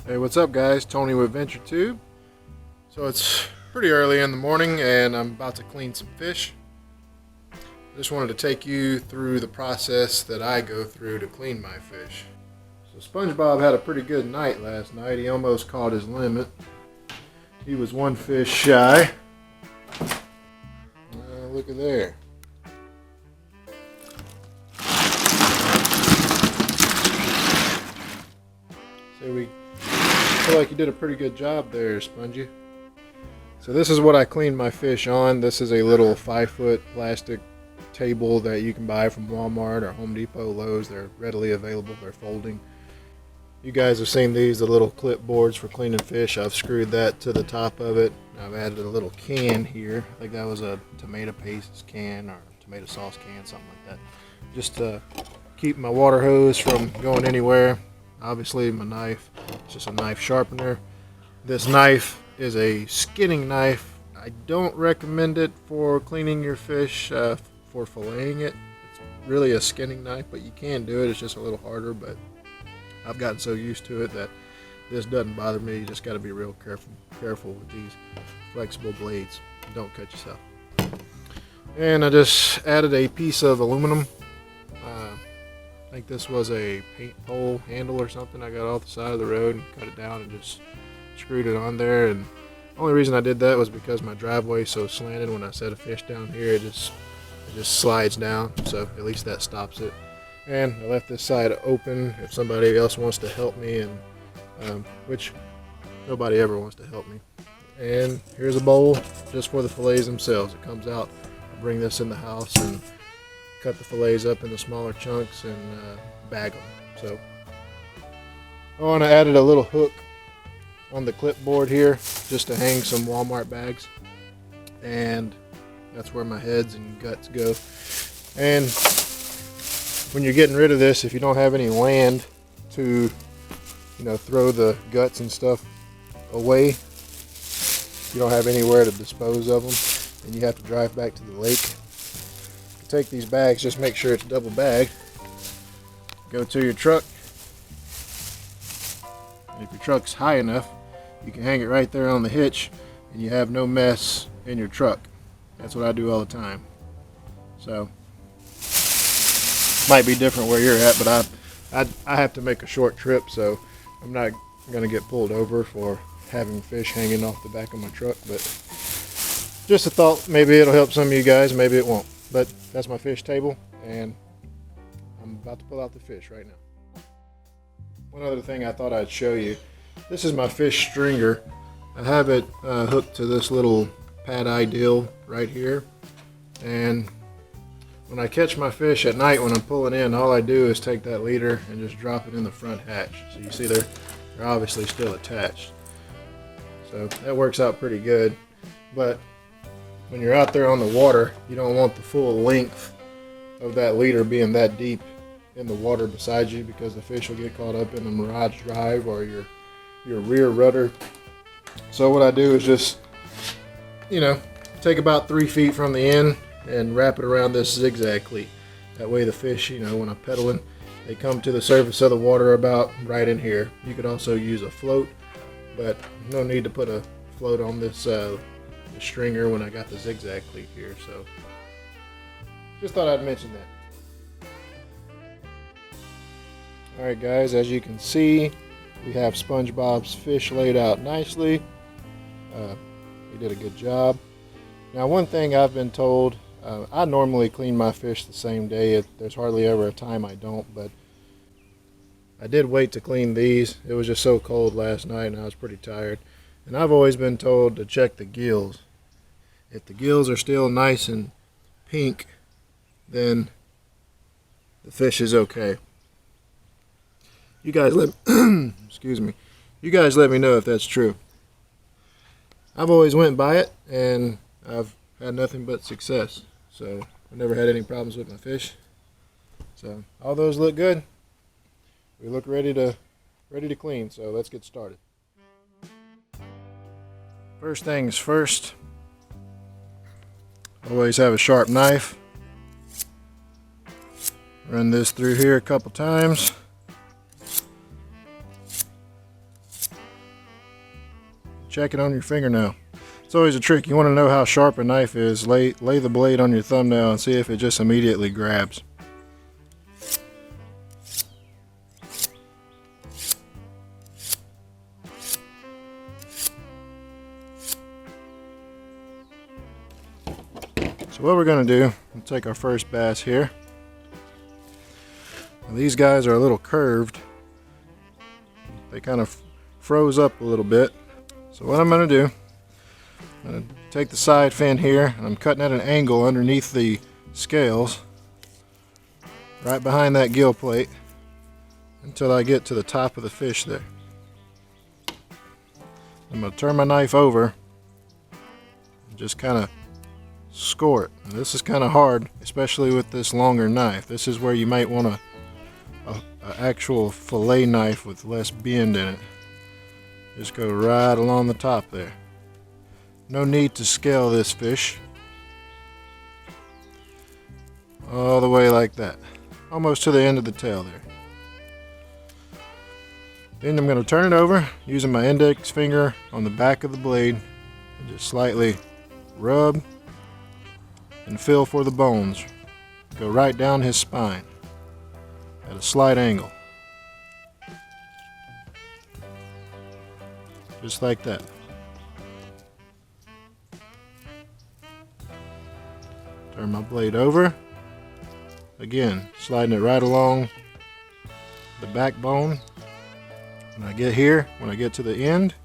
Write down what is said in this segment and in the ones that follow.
Hey, what's up guys? Tony with VentureTube. So it's pretty early in the morning and I'm about to clean some fish. I just wanted to take you through the process that I go through to clean my fish. So SpongeBob had a pretty good night last night. He almost caught his limit. He was one fish shy. Look at there. So we feel like you did a pretty good job there, Spongy. So this is what I cleaned my fish on. This is a little 5-foot plastic table that you can buy from Walmart or Home Depot, Lowe's. They're readily available. They're folding. You guys have seen these, the little clipboards for cleaning fish. I've screwed that to the top of it. I've added a little can here. I think that was a tomato paste can or tomato sauce can, something like that. Just to keep my water hose from going anywhere. Obviously my knife, it's just a knife sharpener. This knife is a skinning knife. I don't recommend it for cleaning your fish, for filleting it. It's really a skinning knife, but you can do it. It's just a little harder, but I've gotten so used to it that this doesn't bother me. You just got to be real careful with these flexible blades. Don't cut yourself. And I just added a piece of aluminum. I think this was a paint pole handle or something I got off the side of the road and cut it down and just screwed it on there. And the only reason I did that was because my driveway is so slanted. When I set a fish down here, it just slides down, so at least that stops it. And I left this side open if somebody else wants to help me, and which nobody ever wants to help me. And here's a bowl just for the fillets themselves. It comes out. I bring this in the house and cut the fillets up into smaller chunks and bag them. So I added a little hook on the clipboard here just to hang some Walmart bags, and that's where my heads and guts go. And when you're getting rid of this, if you don't have any land to throw the guts and stuff away, you don't have anywhere to dispose of them and you have to drive back to the lake, take these bags, just make sure it's double bagged, go to your truck, and if your truck's high enough, you can hang it right there on the hitch and you have no mess in your truck. That's what I do all the time. So might be different where you're at, but I have to make a short trip, so I'm not gonna get pulled over for having fish hanging off the back of my truck. But just a thought, maybe it'll help some of you guys, maybe it won't. But that's my fish table, and I'm about to pull out the fish right now. One other thing I thought I'd show you. This is my fish stringer. I have it hooked to this little pad eye deal right here. And when I catch my fish at night when I'm pulling in, all I do is take that leader and just drop it in the front hatch. So you see they're obviously still attached. So that works out pretty good. But when you're out there on the water, you don't want the full length of that leader being that deep in the water beside you, because the fish will get caught up in the mirage drive or your rear rudder. So what I do is just, take about 3 feet from the end and wrap it around this zigzag cleat. That way the fish, when I'm pedaling, they come to the surface of the water about right in here. You could also use a float, but no need to put a float on this stringer when I got the zigzag cleat here. So just thought I'd mention that. Alright guys, as you can see, we have SpongeBob's fish laid out nicely. He did a good job. Now one thing I've been told, I normally clean my fish the same day. There's hardly ever a time I don't, but I did wait to clean these. It was just so cold last night and I was pretty tired. And I've always been told to check the gills. If the gills are still nice and pink, then the fish is okay. You guys excuse me. You guys let me know if that's true. I've always went by it and I've had nothing but success. So I've never had any problems with my fish. So all those look good. We look ready to clean, so let's get started. First things first, always have a sharp knife. Run this through here a couple times. check it on your fingernail. It's always a trick. You want to know how sharp a knife is. Lay the blade on your thumbnail and see if it just immediately grabs. So what we're going to do, we'll take our first bass here. Now these guys are a little curved. They kind of froze up a little bit. So what I'm going to do, I'm going to take the side fin here, and I'm cutting at an angle underneath the scales, right behind that gill plate, until I get to the top of the fish there. I'm going to turn my knife over and just kind of score it. Now, this is kind of hard, especially with this longer knife. This is where you might want an actual fillet knife with less bend in it. Just go right along the top there. No need to scale this fish. All the way like that. Almost to the end of the tail there. Then I'm going to turn it over using my index finger on the back of the blade and just slightly rub and feel for the bones. Go right down his spine at a slight angle. Just like that. Turn my blade over. Again, sliding it right along the backbone. When I get here, when I get to the end,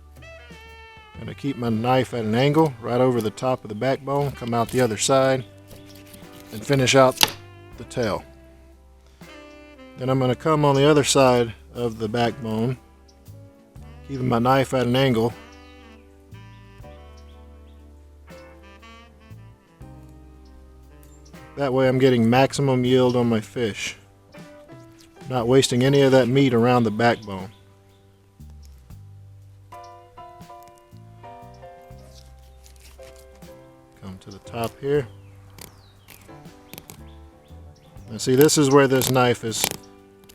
I'm going to keep my knife at an angle right over the top of the backbone, come out the other side, and finish out the tail. Then I'm going to come on the other side of the backbone, keeping my knife at an angle. That way I'm getting maximum yield on my fish, not wasting any of that meat around the backbone. Come to the top here. Now see, this is where this knife is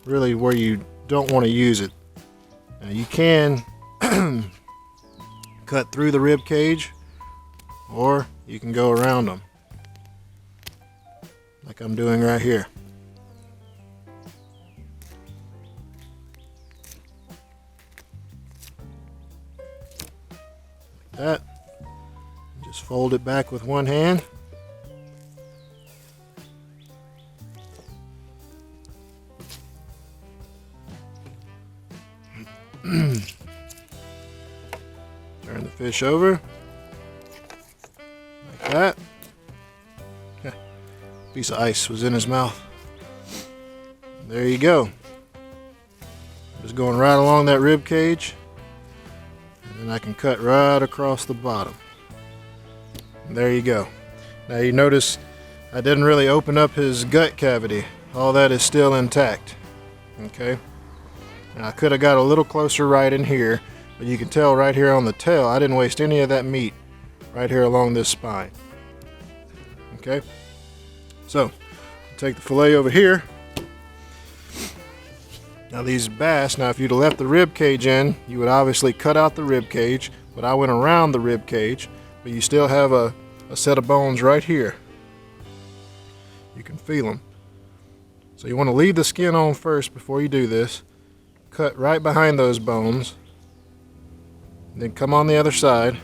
really where you don't want to use it. Now you can cut through the rib cage, or you can go around them, like I'm doing right here. Like that. Just fold it back with one hand. Turn the fish over like that. Piece of ice was in his mouth. There you go. Just going right along that rib cage, and then I can cut right across the bottom. And there you go. Now you notice I didn't really open up his gut cavity. All that is still intact. Okay. Now I could have got a little closer right in here, but you can tell right here on the tail I didn't waste any of that meat right here along this spine. Okay. So, take the fillet over here. Now these bass, now if you'd have left the rib cage in, you would obviously cut out the rib cage, but I went around the rib cage, but you still have a set of bones right here. You can feel them. So you want to leave the skin on first before you do this. Cut right behind those bones. Then come on the other side.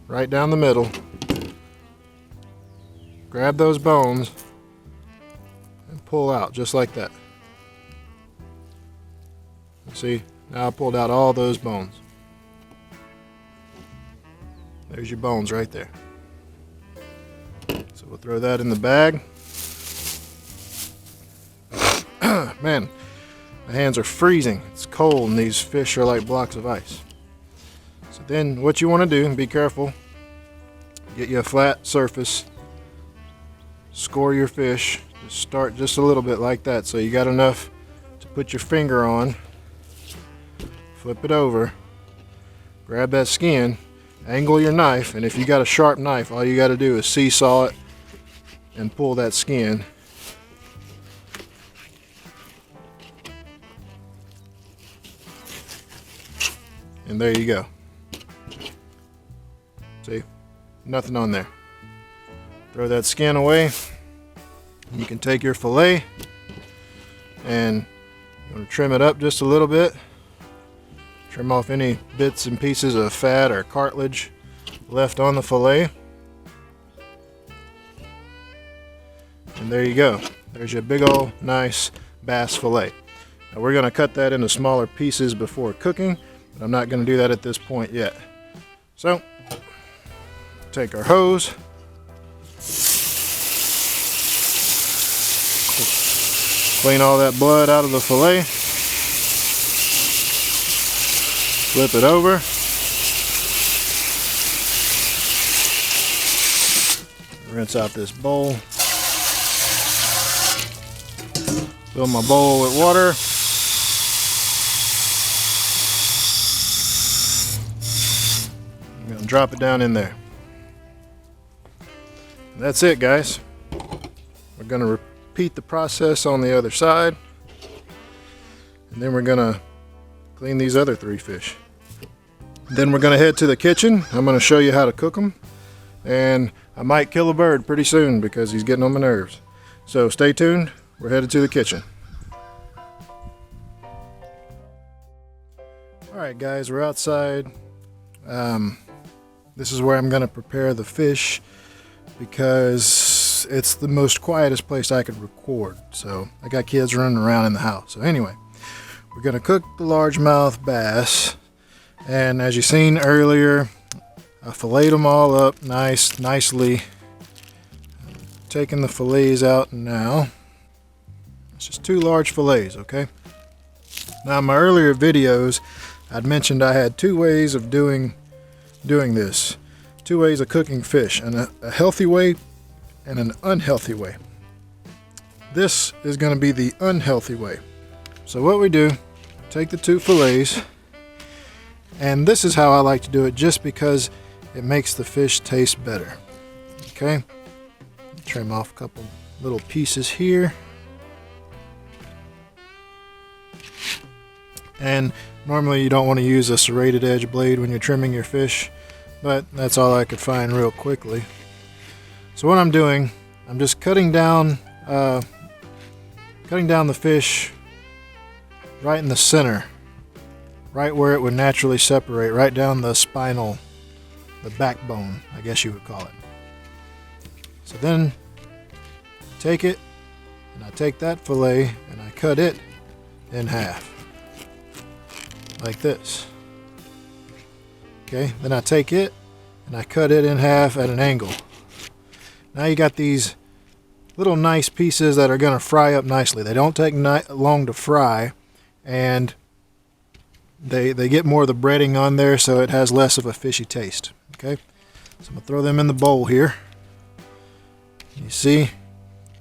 Right down the middle. Grab those bones and pull out just like that. See, now I pulled out all those bones. There's your bones right there. So we'll throw that in the bag. Man, my hands are freezing. It's cold and these fish are like blocks of ice. So then what you want to do, and be careful, get you a flat surface. Score your fish. Just start just a little bit like that, so you got enough to put your finger on. Flip it over. Grab that skin. Angle your knife, and if you got a sharp knife, all you got to do is seesaw it and pull that skin. And there you go. See, nothing on there. Throw that skin away. You can take your fillet and you want to trim it up just a little bit. Trim off any bits and pieces of fat or cartilage left on the fillet. And there you go. There's your big old nice bass fillet. Now we're going to cut that into smaller pieces before cooking, but I'm not going to do that at this point yet. So, take our hose, clean all that blood out of the fillet, flip it over, rinse out this bowl, fill my bowl with water. I'm going to drop it down in there. That's it, guys. We're going to repeat the process on the other side, and then we're going to clean these other 3 fish. Then we're going to head to the kitchen. I'm going to show you how to cook them, and I might kill a bird pretty soon because he's getting on my nerves. So stay tuned. We're headed to the kitchen. Alright guys, we're outside. This is where I'm going to prepare the fish because it's the most quietest place I could record. So I got kids running around in the house. So anyway, we're going to cook the largemouth bass. And as you seen earlier, I filleted them all up nicely. Taking the fillets out now. It's just 2 large fillets, okay? Now in my earlier videos, I'd mentioned I had 2 ways of doing this. 2 ways of cooking fish, and a healthy way and an unhealthy way. This is going to be the unhealthy way. So what we do, take the 2 fillets, and this is how I like to do it just because it makes the fish taste better. Okay? Trim off a couple little pieces here. And normally you don't want to use a serrated edge blade when you're trimming your fish, but that's all I could find real quickly. So what I'm doing, I'm just cutting down the fish right in the center, right where it would naturally separate, right down the spinal, the backbone, I guess you would call it. So then take it, and I take that fillet and I cut it in half. Like this. Okay, then I take it and I cut it in half at an angle. Now you got these little nice pieces that are going to fry up nicely. They don't take long to fry, and they get more of the breading on there, so it has less of a fishy taste. Okay, so I'm going to throw them in the bowl here. You see,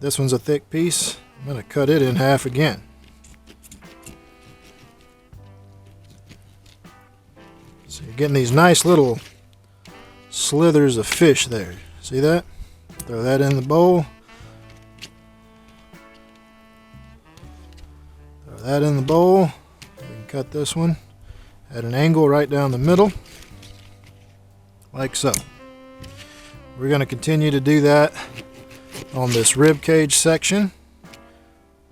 this one's a thick piece. I'm going to cut it in half again. So you're getting these nice little slithers of fish there. See that? Throw that in the bowl. Throw that in the bowl. We can cut this one at an angle right down the middle, like so. We're going to continue to do that on this rib cage section,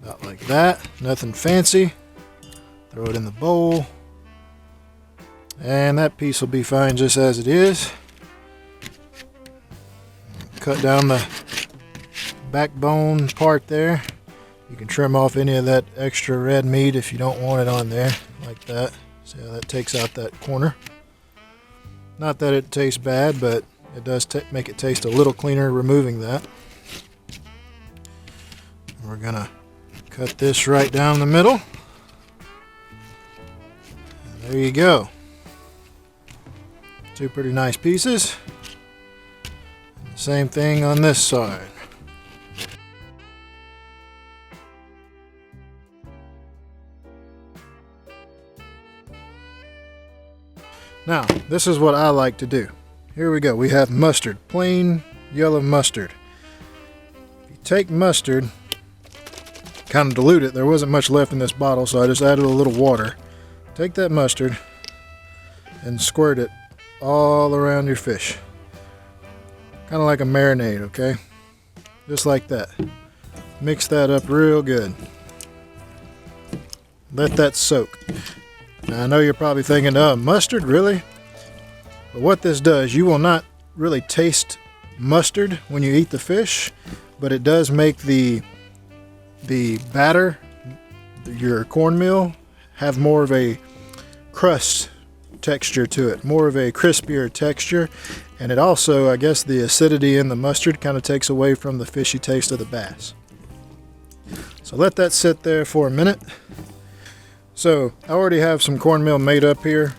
about like that. Nothing fancy. Throw it in the bowl. And that piece will be fine just as it is. Cut down the backbone part there. You can trim off any of that extra red meat if you don't want it on there, like that. See how that takes out that corner? Not that it tastes bad, but it does make it taste a little cleaner removing that. We're gonna cut this right down the middle. And there you go. 2 pretty nice pieces. And the same thing on this side. Now, this is what I like to do. Here we go. We have mustard, plain yellow mustard. If you take mustard, kind of dilute it. There wasn't much left in this bottle, so I just added a little water. Take that mustard, and squirt it all around your fish. Kind of like a marinade, okay? Just like that. Mix that up real good. Let that soak. Now I know you're probably thinking, mustard, really? But what this does, you will not really taste mustard when you eat the fish, but it does make the batter, your cornmeal, have more of a crust texture to it, more of a crispier texture, and it also, I guess, the acidity in the mustard kind of takes away from the fishy taste of the bass. So let that sit there for a minute. So I already have some cornmeal made up here.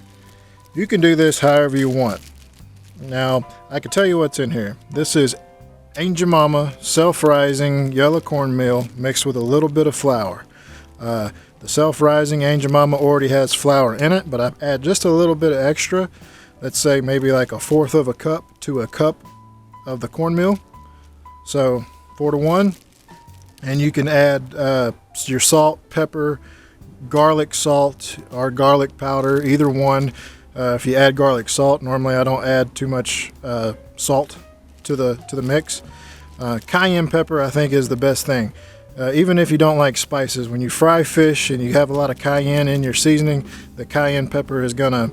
You can do this however you want. Now I can tell you what's in here. This is Angel Mama self-rising yellow cornmeal mixed with a little bit of flour. The self-rising Angel Mama already has flour in it, but I add just a little bit of extra. Let's say maybe like 1/4 of a cup to a cup of the cornmeal. So 4 to 1. And you can add your salt, pepper, garlic salt, or garlic powder, either one. If you add garlic salt, normally I don't add too much salt to the mix. Cayenne pepper, I think, is the best thing. Even if you don't like spices, when you fry fish and you have a lot of cayenne in your seasoning, the cayenne pepper is gonna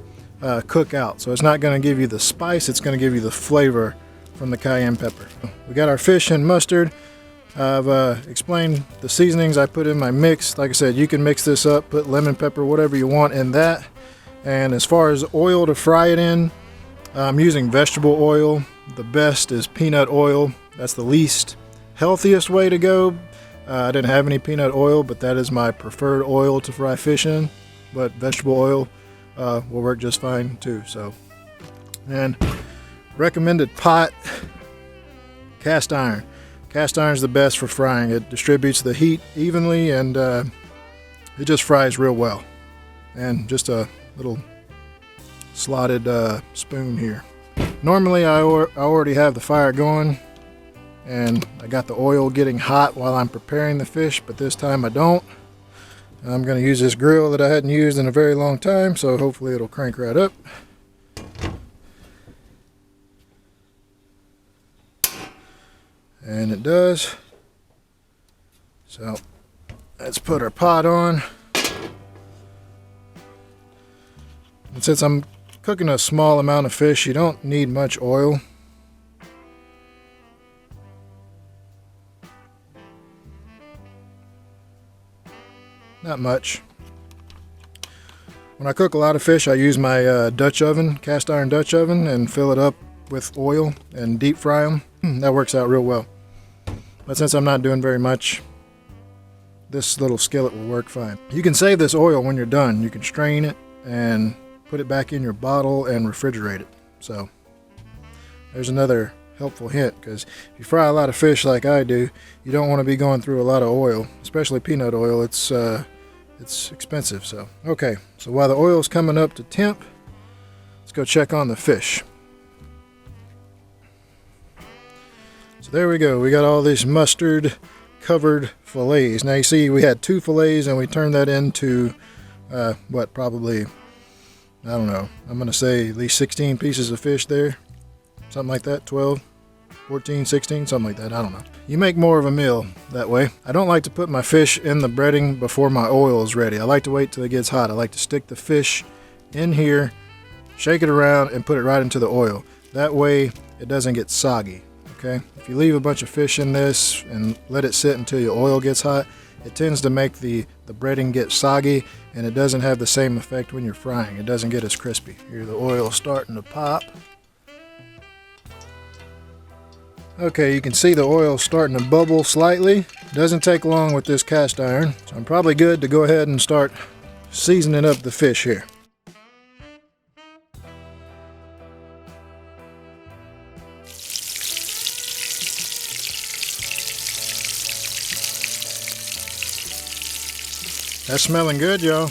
cook out. So it's not gonna give you the spice, it's gonna give you the flavor from the cayenne pepper. We got our fish and mustard. I've explained the seasonings I put in my mix. Like I said, you can mix this up, put lemon pepper, whatever you want in that. And as far as oil to fry it in, I'm using vegetable oil. The best is peanut oil. That's the least healthiest way to go. I didn't have any peanut oil, but that is my preferred oil to fry fish in. But vegetable oil will work just fine too. So, and recommended pot, cast iron. Cast iron is the best for frying. It distributes the heat evenly, and it just fries real well. And just a little slotted spoon here. Normally I already have the fire going, and I got the oil getting hot while I'm preparing the fish, but this time I don't. I'm going to use this grill that I hadn't used in a very long time, so hopefully it'll crank right up. And it does. So let's put our pot on. And since I'm cooking a small amount of fish, you don't need much oil. Not much. When I cook a lot of fish, I use my Dutch oven, cast iron Dutch oven, and fill it up with oil and deep fry them. That works out real well. But since I'm not doing very much, this little skillet will work fine. You can save this oil when you're done. You can strain it and put it back in your bottle and refrigerate it. So there's another helpful hint, because if you fry a lot of fish like I do, you don't want to be going through a lot of oil, especially peanut oil. It's expensive. So okay, so while the oil is coming up to temp, let's go check on the fish. So there we go. We got all these mustard covered fillets. Now you see we had 2 fillets and we turned that into what, probably, I don't know, I'm gonna say at least 16 pieces of fish there, something like that. 12, 14, 16, something like that. I don't know. You make more of a meal that way. I don't like to put my fish in the breading before my oil is ready. I like to wait till it gets hot. I like to stick the fish in here, shake it around, and put it right into the oil. That way it doesn't get soggy. Okay, if you leave a bunch of fish in this and let it sit until your oil gets hot, it tends to make the breading get soggy, and it doesn't have the same effect when you're frying. It doesn't get as crispy. Here, the oil starting to pop. Okay, you can see the oil starting to bubble slightly. Doesn't take long with this cast iron, so I'm probably good to go ahead and start seasoning up the fish here. That's smelling good, y'all.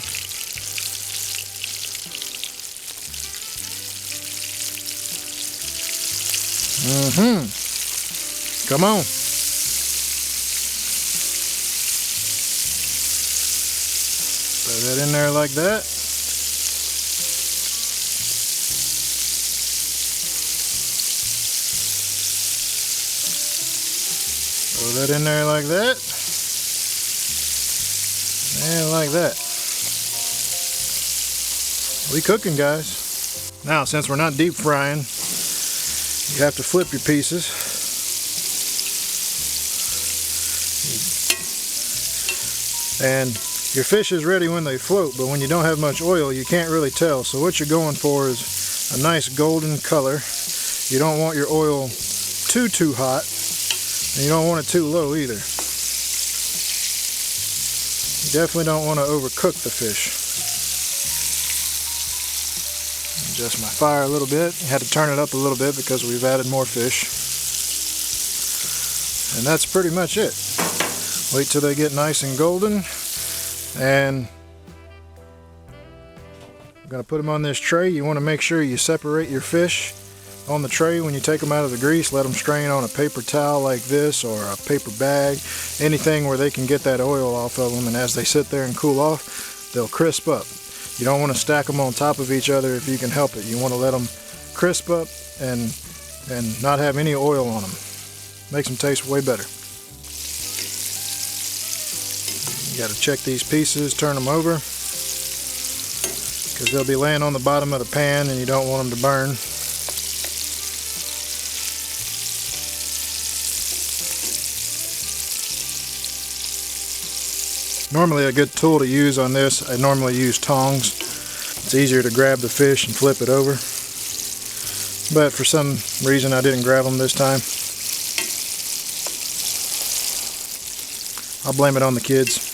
Come on. Throw that in there like that. Throw that in there like that. And like that. We cooking, guys. Now, since we're not deep frying, you have to flip your pieces. And your fish is ready when they float, but when you don't have much oil, you can't really tell. So what you're going for is a nice golden color. You don't want your oil too hot, and you don't want it too low either. You definitely don't want to overcook the fish. Adjust my fire a little bit. I had to turn it up a little bit because we've added more fish. And that's pretty much it. Wait till they get nice and golden. And I'm going to put them on this tray. You want to make sure you separate your fish on the tray when you take them out of the grease. Let them strain on a paper towel like this, or a paper bag, anything where they can get that oil off of them, and as they sit there and cool off, they'll crisp up. You don't want to stack them on top of each other if you can help it. You want to let them crisp up and not have any oil on them. Makes them taste way better. You got to check these pieces, turn them over, because they'll be laying on the bottom of the pan and you don't want them to burn. Normally a good tool to use on this, I normally use tongs. It's easier to grab the fish and flip it over. But for some reason I didn't grab them this time. I'll blame it on the kids.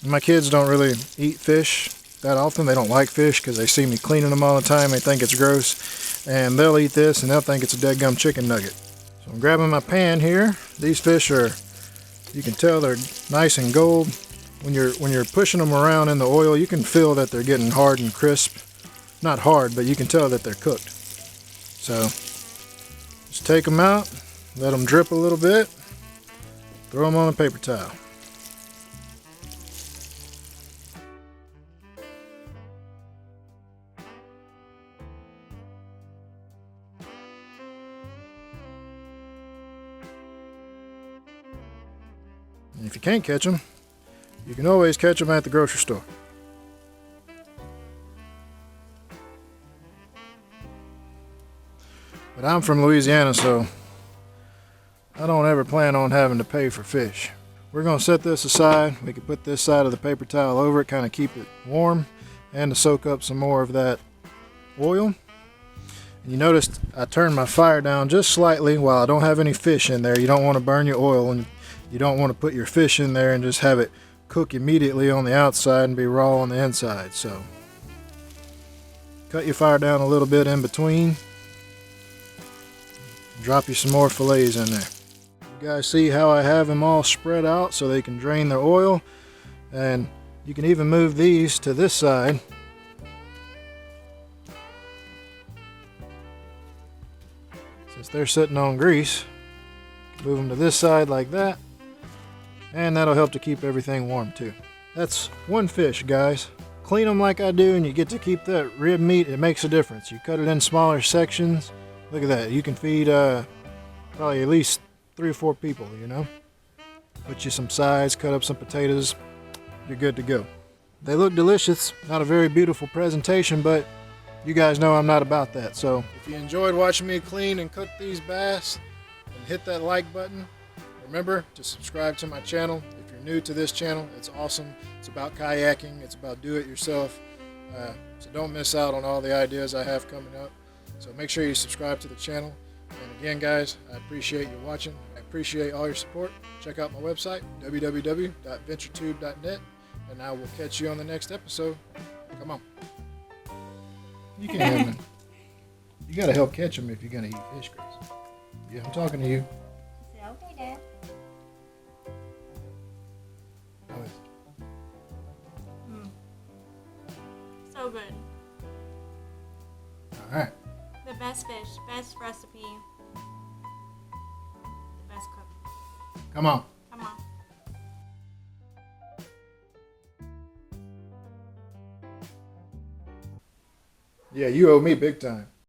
My kids don't really eat fish that often. They don't like fish because they see me cleaning them all the time. They think it's gross. And they'll eat this and they'll think it's a deadgum chicken nugget. So I'm grabbing my pan here. These fish are, you can tell they're nice and gold. When you're pushing them around in the oil, you can feel that they're getting hard and crisp. Not hard, but you can tell that they're cooked. So just take them out, let them drip a little bit, throw them on a paper towel. And if you can't catch them, you can always catch them at the grocery store. But I'm from Louisiana, so I don't ever plan on having to pay for fish. We're going to set this aside. We can put this side of the paper towel over it, kind of keep it warm, and to soak up some more of that oil. And you noticed I turned my fire down just slightly while I don't have any fish in there. You don't want to burn your oil, and you don't want to put your fish in there and just have it cook immediately on the outside and be raw on the inside. So cut your fire down a little bit in between. Drop you some more fillets in there. You guys see how I have them all spread out so they can drain their oil, and you can even move these to this side. Since they're sitting on grease, move them to this side like that. And that'll help to keep everything warm too. That's one fish, guys. Clean them like I do and you get to keep that rib meat. It makes a difference. You cut it in smaller sections. Look at that. You can feed probably at least 3 or 4 people, you know. Put you some sides, cut up some potatoes. You're good to go. They look delicious. Not a very beautiful presentation, but you guys know I'm not about that. So if you enjoyed watching me clean and cook these bass, then hit that like button. Remember to subscribe to my channel. If you're new to this channel, it's awesome. It's about kayaking. It's about do-it-yourself. So don't miss out on all the ideas I have coming up. So make sure you subscribe to the channel. And again, guys, I appreciate you watching. I appreciate all your support. Check out my website, www.venturetube.net, and I will catch you on the next episode. Come on. You can have them. You got to help catch them if you're going to eat fish, Chris. Yeah, I'm talking to you. Okay, Dad. So good. All right. The best fish, best recipe, the best cook. Come on. Come on. Yeah, you owe me big time.